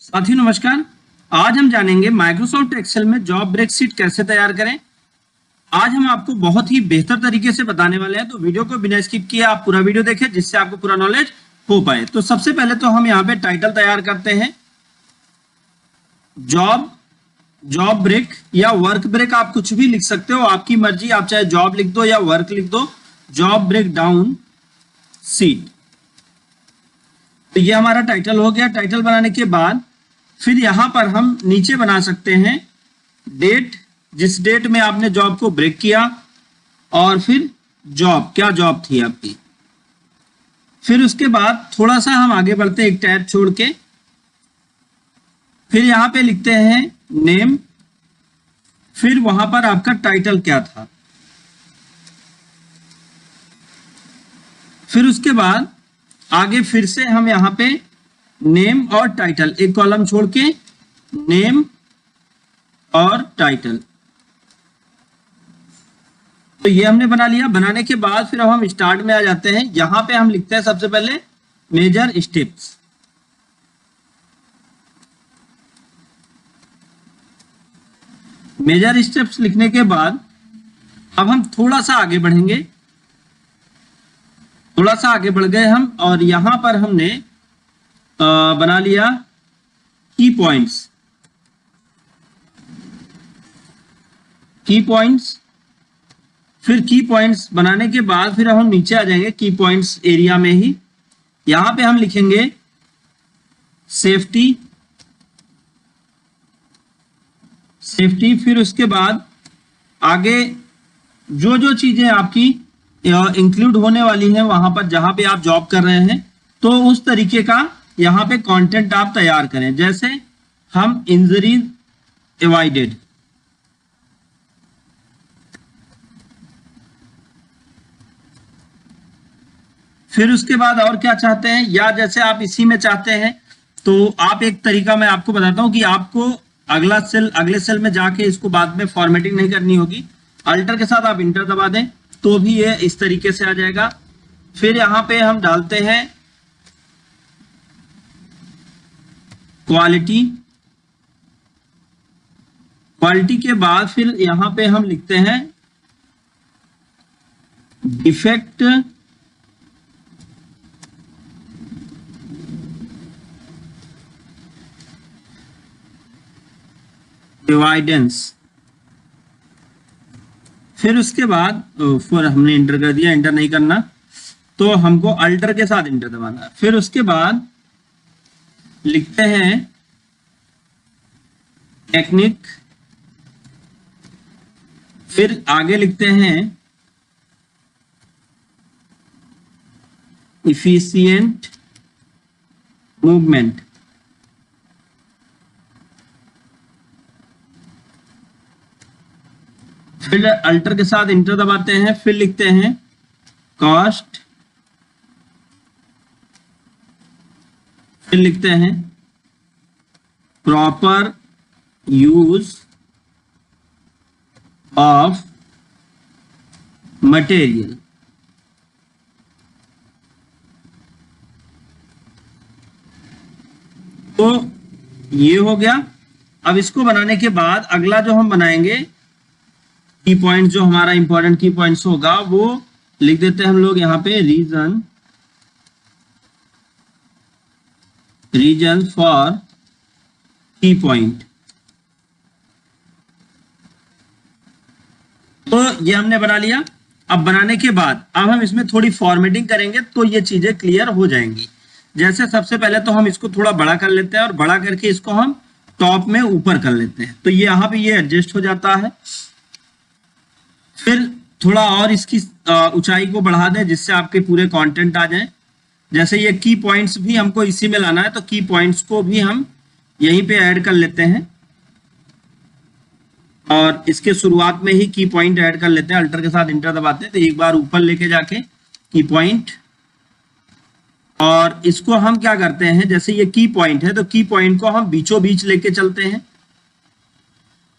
साथियों नमस्कार। आज हम जानेंगे माइक्रोसॉफ्ट एक्सेल में जॉब ब्रेक शीट कैसे तैयार करें। आज हम आपको बहुत ही बेहतर तरीके से बताने वाले हैं, तो वीडियो को बिना स्किप किए आप पूरा वीडियो देखें जिससे आपको पूरा नॉलेज हो पाए। तो सबसे पहले तो हम यहाँ पे टाइटल तैयार करते हैं। जॉब ब्रेक या वर्क ब्रेक आप कुछ भी लिख सकते हो, आपकी मर्जी। आप चाहे जॉब लिख दो या वर्क लिख दो। जॉब ब्रेक डाउन शीट, तो ये हमारा टाइटल हो गया। टाइटल बनाने के बाद फिर यहां पर हम नीचे बना सकते हैं डेट, जिस डेट में आपने जॉब को ब्रेक किया, और फिर जॉब, क्या जॉब थी आपकी। फिर उसके बाद थोड़ा सा हम आगे बढ़ते हैं, एक टैब छोड़ के। फिर यहां पे लिखते हैं नेम, फिर वहां पर आपका टाइटल क्या था। फिर उसके बाद आगे फिर से हम यहां पे नेम और टाइटल, एक कॉलम छोड़ के नेम और टाइटल, तो ये हमने बना लिया। बनाने के बाद फिर अब हम स्टार्ट में आ जाते हैं। यहां पे हम लिखते हैं सबसे पहले मेजर स्टेप्स। मेजर स्टेप्स लिखने के बाद अब हम थोड़ा सा आगे बढ़ेंगे। थोड़ा सा आगे बढ़ गए हम, और यहां पर हमने बना लिया की पॉइंट्स। फिर की पॉइंट्स बनाने के बाद फिर हम नीचे आ जाएंगे की पॉइंट्स एरिया में ही। यहां पे हम लिखेंगे सेफ्टी। फिर उसके बाद आगे जो जो चीजें आपकी इंक्लूड होने वाली हैं वहां पर, जहां पे आप जॉब कर रहे हैं, तो उस तरीके का यहां पे कंटेंट आप तैयार करें। जैसे हम इंजरी एवॉइडेड, फिर उसके बाद और क्या चाहते हैं, या जैसे आप इसी में चाहते हैं तो आप, एक तरीका मैं आपको बताता हूं कि आपको अगले सेल में जाके इसको बाद में फॉर्मेटिंग नहीं करनी होगी। अल्टर के साथ आप इंटर दबा दें तो भी ये इस तरीके से आ जाएगा। फिर यहां पे हम डालते हैं क्वालिटी के बाद फिर यहां पे हम लिखते हैं डिफेक्ट डिवाइडेंस। फिर उसके बाद फिर हमने इंटर कर दिया, इंटर नहीं करना तो हमको अल्टर के साथ इंटर दबाना। फिर उसके बाद लिखते हैं टेक्निक, फिर आगे लिखते हैं इफिशिएंट मूवमेंट। फिर अल्टर के साथ इंटर दबाते हैं। फिर लिखते हैं कॉस्ट, फिर लिखते हैं प्रॉपर यूज ऑफ मटेरियल। तो ये हो गया। अब इसको बनाने के बाद अगला जो हम बनाएंगे की पॉइंट, जो हमारा इंपॉर्टेंट की पॉइंट्स होगा, वो लिख देते हैं हम लोग यहां पे रीजन फॉर की पॉइंट। तो ये हमने बना लिया। अब बनाने के बाद अब हम इसमें थोड़ी फॉर्मेटिंग करेंगे तो ये चीजें क्लियर हो जाएंगी। जैसे सबसे पहले तो हम इसको थोड़ा बड़ा कर लेते हैं, और बड़ा करके इसको हम टॉप में ऊपर कर लेते हैं, तो ये यहां पे ये एडजस्ट हो जाता है। फिर थोड़ा और इसकी ऊंचाई को बढ़ा दें जिससे आपके पूरे कंटेंट आ जाएं। जैसे ये की पॉइंट्स भी हमको इसी में लाना है, तो की पॉइंट्स को भी हम यहीं पे ऐड कर लेते हैं, और इसके शुरुआत में ही की पॉइंट ऐड कर लेते हैं। अल्टर के साथ इंटर दबाते हैं तो एक बार ऊपर लेके जाके की पॉइंट, और इसको हम क्या करते हैं, जैसे ये की पॉइंट है तो की पॉइंट को हम बीचों बीच लेके चलते हैं।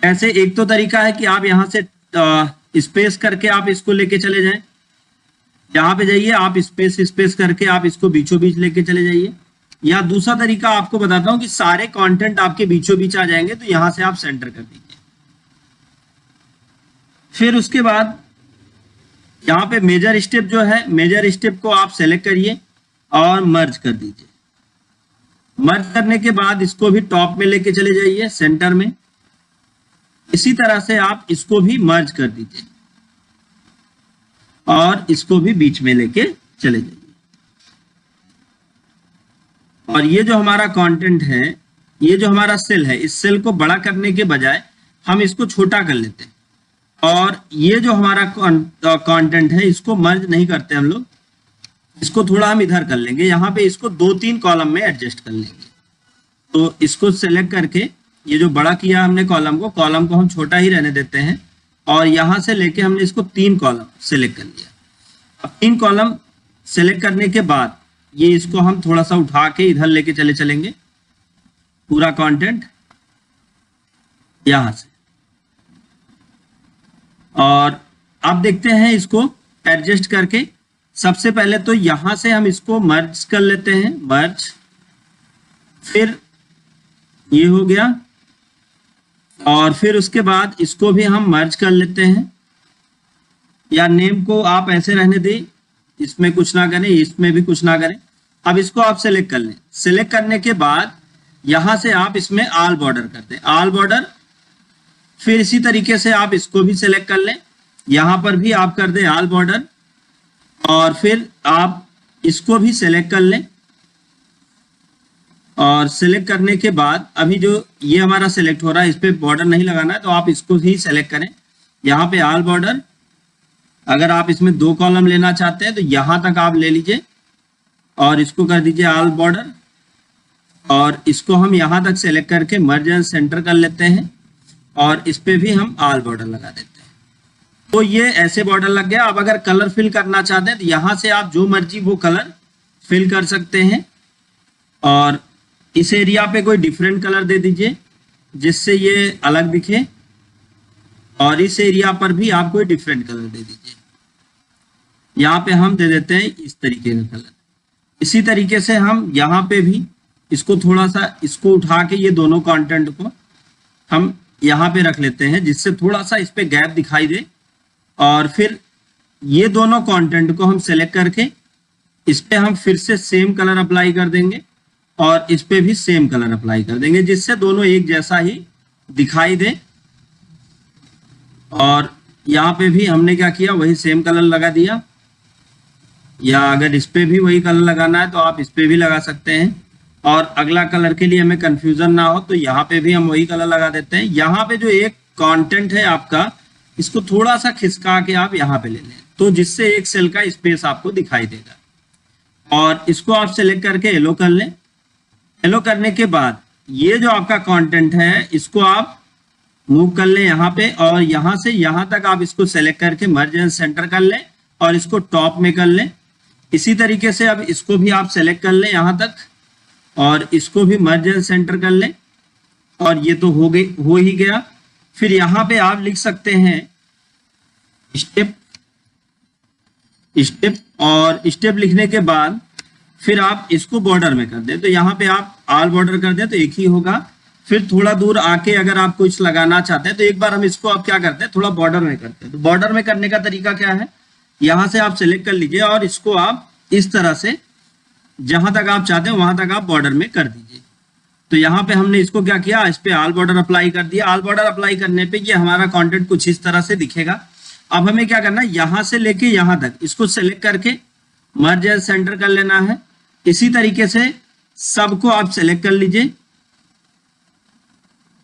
ऐसे एक तो तरीका है कि आप यहां से स्पेस करके आप इसको लेके चले जाएं, यहाँ पे जाइए, आप स्पेस करके आप इसको बीचों बीच लेके चले जाइए। या दूसरा तरीका आपको बताता हूं कि सारे कंटेंट आपके बीचों बीच आ जाएंगे, तो यहां से आप सेंटर कर दीजिए। फिर उसके बाद यहाँ पे मेजर स्टेप जो है, मेजर स्टेप को आप सेलेक्ट करिए और मर्ज कर दीजिए। मर्ज करने के बाद इसको भी टॉप में लेके चले जाइए सेंटर में। इसी तरह से आप इसको भी मर्ज कर दीजिए और इसको भी बीच में लेके चले जाइए। और ये जो हमारा कंटेंट है, ये जो हमारा सेल है, इस सेल को बड़ा करने के बजाय हम इसको छोटा कर लेते हैं। और ये जो हमारा कंटेंट है, इसको मर्ज नहीं करते हम लोग, इसको थोड़ा हम इधर कर लेंगे। यहाँ पे इसको 2-3 कॉलम में एडजस्ट कर लेंगे। तो इसको सेलेक्ट करके ये जो बड़ा किया हमने कॉलम को हम छोटा ही रहने देते हैं। और यहाँ से लेके हमने इसको 3 कॉलम सेलेक्ट कर लिया। अब 3 कॉलम सेलेक्ट करने के बाद ये इसको हम थोड़ा सा उठा के इधर लेके चलेंगे, पूरा कंटेंट यहां से। और आप देखते हैं इसको एडजस्ट करके, सबसे पहले तो यहां से हम इसको मर्ज कर लेते हैं, मर्ज। फिर ये हो गया, और फिर उसके बाद इसको भी हम मर्ज कर लेते हैं। या नेम को आप ऐसे रहने दें, इसमें कुछ ना करें, इसमें भी कुछ ना करें। अब इसको आप सेलेक्ट कर लें। सेलेक्ट करने के बाद यहां से आप इसमें ऑल बॉर्डर कर दें, ऑल बॉर्डर। फिर इसी तरीके से आप इसको भी सेलेक्ट कर लें, यहां पर भी आप कर दें ऑल बॉर्डर। और फिर आप इसको भी सेलेक्ट कर लें। और सेलेक्ट करने के बाद अभी जो ये हमारा सेलेक्ट हो रहा है, इस पे बॉर्डर नहीं लगाना है, तो आप इसको ही सेलेक्ट करें, यहाँ पे ऑल बॉर्डर। अगर आप इसमें 2 कॉलम लेना चाहते हैं तो यहां तक आप ले लीजिए और इसको कर दीजिए ऑल बॉर्डर। और इसको हम यहां तक सेलेक्ट करके मर्ज एंड सेंटर कर लेते हैं और इस पे भी हम ऑल बॉर्डर लगा देते हैं। तो ये ऐसे बॉर्डर लग गया। अब अगर कलर फिल करना चाहते हैं तो यहां से आप जो मर्जी वो कलर फिल कर सकते हैं। और इस एरिया पे कोई डिफरेंट कलर दे दीजिए जिससे ये अलग दिखे, और इस एरिया पर भी आप कोई डिफरेंट कलर दे दीजिए। यहाँ पे हम दे देते हैं इस तरीके का कलर। इसी तरीके से हम यहाँ पे भी इसको थोड़ा सा इसको उठा के ये दोनों कंटेंट को हम यहाँ पे रख लेते हैं, जिससे थोड़ा सा इस पे गैप दिखाई दे। और फिर ये दोनों कंटेंट को हम सेलेक्ट करके इस पे हम फिर से सेम कलर अप्लाई कर देंगे और इस पे भी सेम कलर अप्लाई कर देंगे, जिससे दोनों एक जैसा ही दिखाई दे। और यहाँ पे भी हमने क्या किया, वही सेम कलर लगा दिया। या अगर इस पे भी वही कलर लगाना है तो आप इस पे भी लगा सकते हैं। और अगला कलर के लिए हमें कंफ्यूजन ना हो तो यहाँ पे भी हम वही कलर लगा देते हैं। यहाँ पे जो एक कंटेंट है आपका, इसको थोड़ा सा खिसका के आप यहाँ पे ले लें, तो जिससे एक सेल का स्पेस आपको दिखाई देगा। और इसको आप सेलेक्ट करके येलो कर लें। येलो करने के बाद ये जो आपका कंटेंट है, इसको आप मूव कर लें यहाँ पे, और यहाँ से यहाँ तक आप इसको सेलेक्ट करके मर्ज एंड सेंटर कर लें और इसको टॉप में कर लें। इसी तरीके से अब इसको भी आप सेलेक्ट कर लें यहाँ तक और इसको भी मर्ज एंड सेंटर कर लें। और ये तो हो ही गया। फिर यहाँ पे आप लिख सकते हैं स्टेप, स्टेप। और स्टेप लिखने के बाद फिर आप इसको बॉर्डर में कर दें, तो यहाँ पे आप ऑल बॉर्डर कर दें तो एक ही होगा। फिर थोड़ा दूर आके अगर आप कुछ लगाना चाहते हैं तो एक बार हम इसको आप क्या करते हैं, थोड़ा बॉर्डर में करते हैं। तो बॉर्डर में करने का तरीका क्या है, यहाँ से आप सेलेक्ट कर लीजिए और इसको आप इस तरह से जहां तक आप चाहते हैं वहां तक आप बॉर्डर में कर दीजिए। तो यहाँ पे हमने इसको क्या किया, इस पे ऑल बॉर्डर अप्लाई कर दिया। ऑल बॉर्डर अप्लाई करने पे ये हमारा कंटेंट कुछ इस तरह से दिखेगा। अब हमें क्या करना है, यहाँ से लेके यहाँ तक इसको सेलेक्ट करके मर्ज एंड सेंटर कर लेना है। इसी तरीके से सबको आप सेलेक्ट कर लीजिए,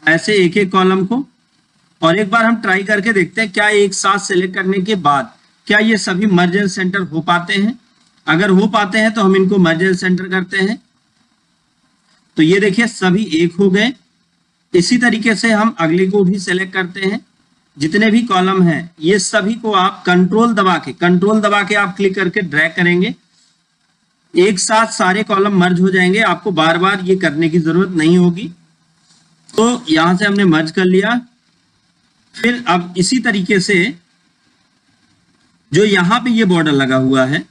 ऐसे एक एक कॉलम को। और एक बार हम ट्राई करके देखते हैं क्या एक साथ सेलेक्ट करने के बाद क्या ये सभी मर्ज एंड सेंटर हो पाते हैं। अगर हो पाते हैं तो हम इनको मर्ज एंड सेंटर करते हैं। तो ये देखिए सभी एक हो गए। इसी तरीके से हम अगले को भी सेलेक्ट करते हैं। जितने भी कॉलम हैं ये सभी को आप कंट्रोल दबा के आप क्लिक करके ड्रैग करेंगे, एक साथ सारे कॉलम मर्ज हो जाएंगे। आपको बार बार ये करने की जरूरत नहीं होगी। तो यहां से हमने मर्ज कर लिया। फिर अब इसी तरीके से जो यहाँ पे ये बॉर्डर लगा हुआ है,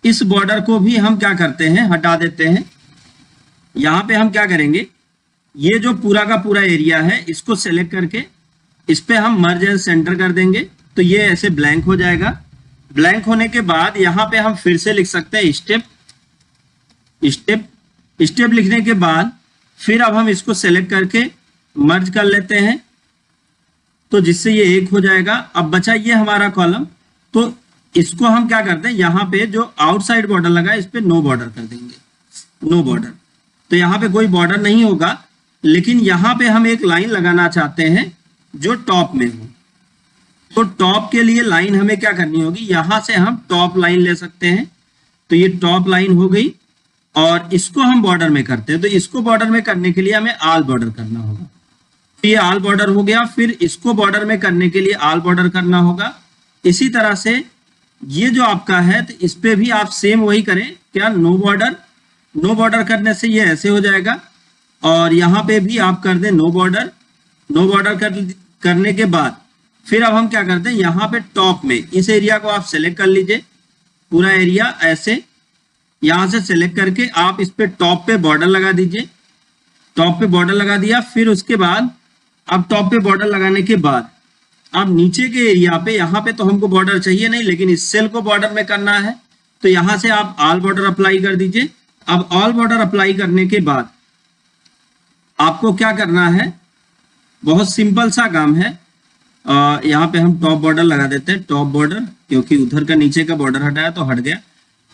इस बॉर्डर को भी हम क्या करते हैं, हटा देते हैं। यहाँ पे हम क्या करेंगे, ये जो पूरा का पूरा एरिया है इसको सेलेक्ट करके इस पे हम मर्ज एंड सेंटर कर देंगे, तो ये ऐसे ब्लैंक हो जाएगा। ब्लैंक होने के बाद यहाँ पे हम फिर से लिख सकते हैं स्टेप। स्टेप लिखने के बाद फिर अब हम इसको सेलेक्ट करके मर्ज कर लेते हैं, तो जिससे ये एक हो जाएगा। अब बचा ये हमारा कॉलम, तो इसको हम क्या करते हैं, यहाँ पे जो आउटसाइड बॉर्डर लगा है इस पे नो बॉर्डर कर देंगे, नो बॉर्डर। तो यहाँ पे कोई बॉर्डर नहीं होगा, लेकिन यहाँ पे हम एक लाइन लगाना चाहते हैं जो टॉप में हो। तो टॉप के लिए लाइन हमें क्या करनी होगी, यहां से हम टॉप लाइन ले सकते हैं। तो ये टॉप लाइन हो गई, और इसको हम बॉर्डर में करते हैं। तो इसको बॉर्डर में करने के लिए हमें आल बॉर्डर करना होगा। तो ये आल बॉर्डर हो गया, फिर इसको बॉर्डर में करने के लिए आल बॉर्डर करना होगा। इसी तरह से ये जो आपका है, तो इस पे भी आप सेम वही करें, क्या, नो बॉर्डर। नो बॉर्डर करने से ये ऐसे हो जाएगा, और यहाँ पे भी आप कर दें नो बॉर्डर। नो बॉर्डर करने के बाद फिर अब हम क्या करते हैं, यहाँ पे टॉप में इस एरिया को आप सेलेक्ट कर लीजिए, पूरा एरिया ऐसे यहां से सेलेक्ट करके आप इस पे टॉप पे बॉर्डर लगा दीजिए। टॉप पे बॉर्डर लगा दिया, फिर उसके बाद अब टॉप पे बॉर्डर लगाने के बाद अब नीचे के एरिया पे, यहाँ पे तो हमको बॉर्डर चाहिए नहीं, लेकिन इस सेल को बॉर्डर में करना है, तो यहां से आप ऑल बॉर्डर अप्लाई कर दीजिए। अब ऑल बॉर्डर अप्लाई करने के बाद आपको क्या करना है, बहुत सिंपल सा काम है। यहाँ पे हम टॉप बॉर्डर लगा देते हैं, टॉप बॉर्डर, क्योंकि उधर का नीचे का बॉर्डर हटाया तो हट गया।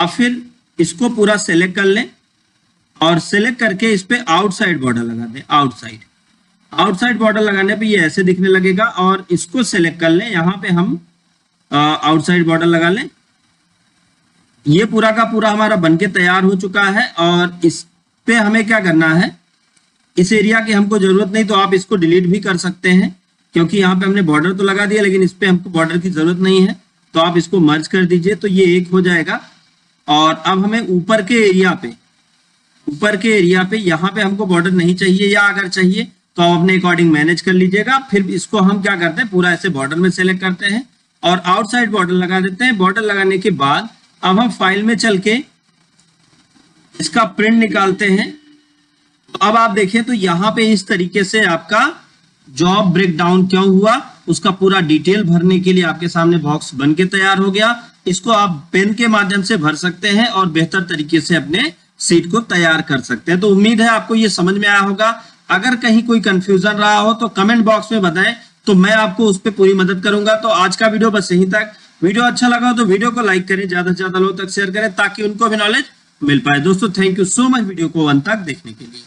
अब फिर इसको पूरा सेलेक्ट कर लें, और सेलेक्ट करके इस पे आउटसाइड बॉर्डर लगा दें। आउटसाइड बॉर्डर लगाने पे ये ऐसे दिखने लगेगा, और इसको सेलेक्ट कर लें, यहाँ पे हम आउटसाइड बॉर्डर लगा लें। ये पूरा का पूरा हमारा बनके तैयार हो चुका है, और इस पे हमें क्या करना है, इस एरिया की हमको जरूरत नहीं, तो आप इसको डिलीट भी कर सकते हैं, क्योंकि यहाँ पे हमने बॉर्डर तो लगा दिया, लेकिन इस पे हमको बॉर्डर की जरूरत नहीं है। तो आप इसको मर्ज कर दीजिए, तो ये एक हो जाएगा। और अब हमें ऊपर के एरिया पे यहाँ पे हमको बॉर्डर नहीं चाहिए, या अगर चाहिए तो आप अपने अकॉर्डिंग मैनेज कर लीजिएगा। फिर इसको हम क्या करते हैं, पूरा ऐसे बॉर्डर में सेलेक्ट करते हैं और आउटसाइड बॉर्डर लगा देते हैं। बॉर्डर लगाने के बाद अब हम फाइल में चल के इसका प्रिंट निकालते हैं। तो अब आप देखें तो यहाँ पे इस तरीके से आपका जॉब ब्रेकडाउन क्यों हुआ, उसका पूरा डिटेल भरने के लिए आपके सामने बॉक्स बन के तैयार हो गया। इसको आप पेन के माध्यम से भर सकते हैं और बेहतर तरीके से अपने सीट को तैयार कर सकते हैं। तो उम्मीद है आपको ये समझ में आया होगा। अगर कहीं कोई कंफ्यूजन रहा हो तो कमेंट बॉक्स में बताएं, तो मैं आपको उस पर पूरी मदद करूंगा। तो आज का वीडियो बस यहीं तक। वीडियो अच्छा लगा तो वीडियो को लाइक करें, ज्यादा से ज्यादा लोगों तक शेयर करें, ताकि उनको भी नॉलेज मिल पाए। दोस्तों thank you so much video को अंत तक देखने के लिए।